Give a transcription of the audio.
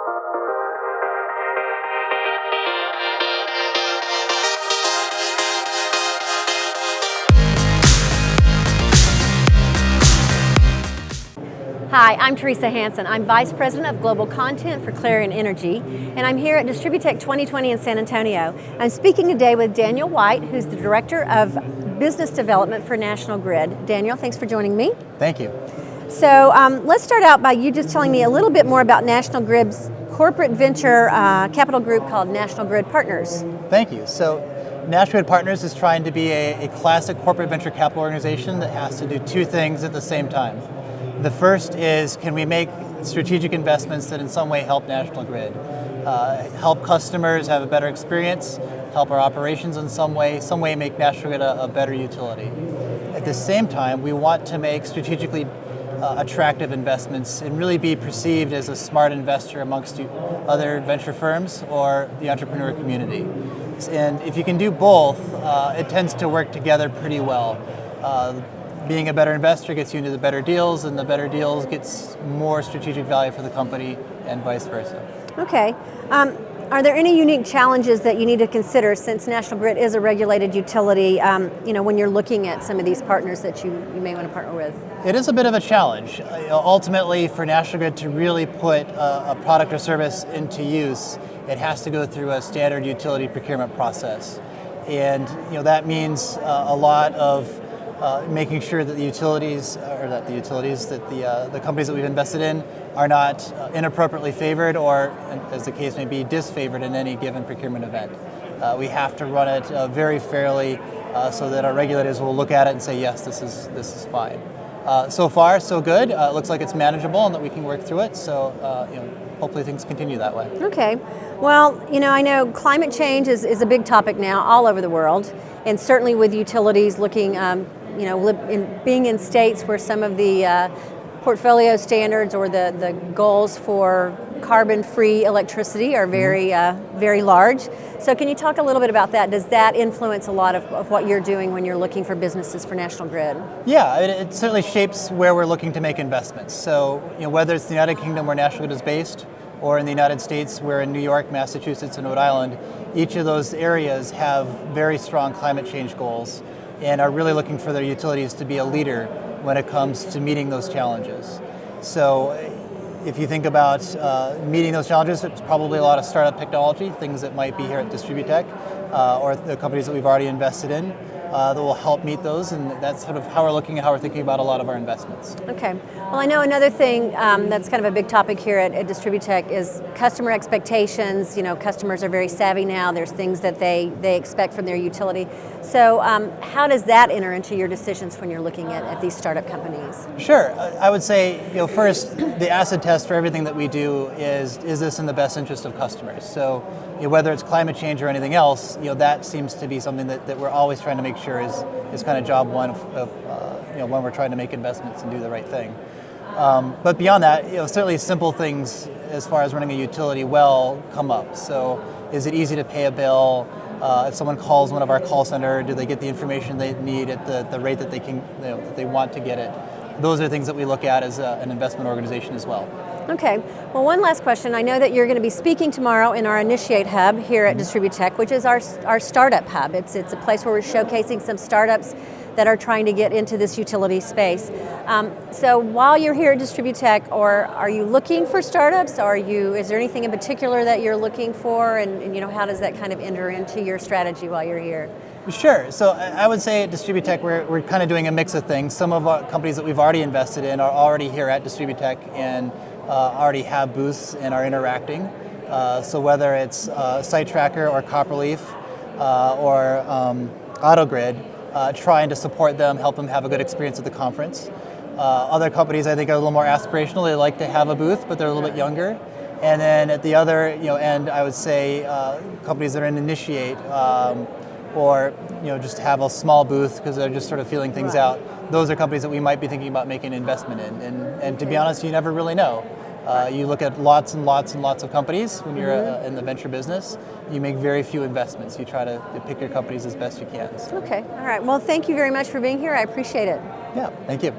Hi, I'm Teresa Hansen. I'm Vice President of Global Content for Clarion Energy, and I'm here at DISTRIBUTECH 2020 in San Antonio. I'm speaking today with Daniel White, who's the Director of Business Development for National Grid. Daniel, thanks for joining me. Thank you. So let's start out by you just telling me a little bit more about National Grid's corporate venture capital group called National Grid Partners. Thank you. So National Grid Partners is trying to be a classic corporate venture capital organization that has to do two things at the same time. The first is, can we make strategic investments that in some way help National Grid? Help customers have a better experience, help our operations in some way make National Grid a better utility. At the same time, we want to make strategically attractive investments and really be perceived as a smart investor amongst other venture firms or the entrepreneur community. And if you can do both, it tends to work together pretty well. Being a better investor gets you into the better deals, and the better deals gets more strategic value for the company, and vice versa. Okay. Are there any unique challenges that you need to consider, since National Grid is a regulated utility, when you're looking at some of these partners that you may want to partner with? It is a bit of a challenge. Ultimately, for National Grid to really put a product or service into use, it has to go through a standard utility procurement process. And that means a lot of making sure that the companies that we've invested in are not inappropriately favored or, as the case may be, disfavored in any given procurement event. We have to run it very fairly so that our regulators will look at it and say, yes, this is fine. So far, so good. It looks like it's manageable and that we can work through it. So, hopefully things continue that way. Okay. Well, I know climate change is a big topic now all over the world, and certainly with utilities looking, being in states where some of the portfolio standards or the goals for carbon-free electricity are very, very large. So can you talk a little bit about that? Does that influence a lot of what you're doing when you're looking for businesses for National Grid? Yeah, it certainly shapes where we're looking to make investments. So whether it's the United Kingdom where National Grid is based, or in the United States, we're in New York, Massachusetts, and Rhode Island, each of those areas have very strong climate change goals and are really looking for their utilities to be a leader when it comes to meeting those challenges. So if you think about meeting those challenges, it's probably a lot of startup technology, things that might be here at DISTRIBUTECH, or the companies that we've already invested in that will help meet those, and that's sort of how we're looking at how we're thinking about a lot of our investments. Okay. Well, I know another thing that's kind of a big topic here at DISTRIBUTECH is customer expectations. Customers are very savvy now. There's things that they expect from their utility. So how does that enter into your decisions when you're looking at these startup companies? Sure. I would say, first, the acid test for everything that we do is this in the best interest of customers? So whether it's climate change or anything else, that seems to be something that we're always trying to make sure is kind of job one of when we're trying to make investments and do the right thing. But beyond that, certainly simple things as far as running a utility well come up. So is it easy to pay a bill? If someone calls one of our call center, do they get the information they need at the rate that they can, that they want to get it? Those are things that we look at as an investment organization as well. Okay. Well, one last question. I know that you're going to be speaking tomorrow in our Initiate Hub here at DISTRIBUTECH, which is our startup hub. It's a place where we're showcasing some startups that are trying to get into this utility space. So while you're here at DISTRIBUTECH, or are you looking for startups? Is there anything in particular that you're looking for, and how does that kind of enter into your strategy while you're here? Sure. So I would say at DISTRIBUTECH we're kind of doing a mix of things. Some of our companies that we've already invested in are already here at DISTRIBUTECH and already have booths and are interacting. So whether it's Site Tracker or Copperleaf or AutoGrid, trying to support them, help them have a good experience at the conference. Other companies I think are a little more aspirational. They like to have a booth, but they're a little bit younger. And then at the other end, I would say companies that are in Initiate or just have a small booth because they're just sort of feeling things out. Those are companies that we might be thinking about making an investment in. And to be honest, you never really know. You look at lots and lots and lots of companies when you're in the venture business. You make very few investments. You try to pick your companies as best you can. Okay. All right. Well, thank you very much for being here. I appreciate it. Yeah. Thank you.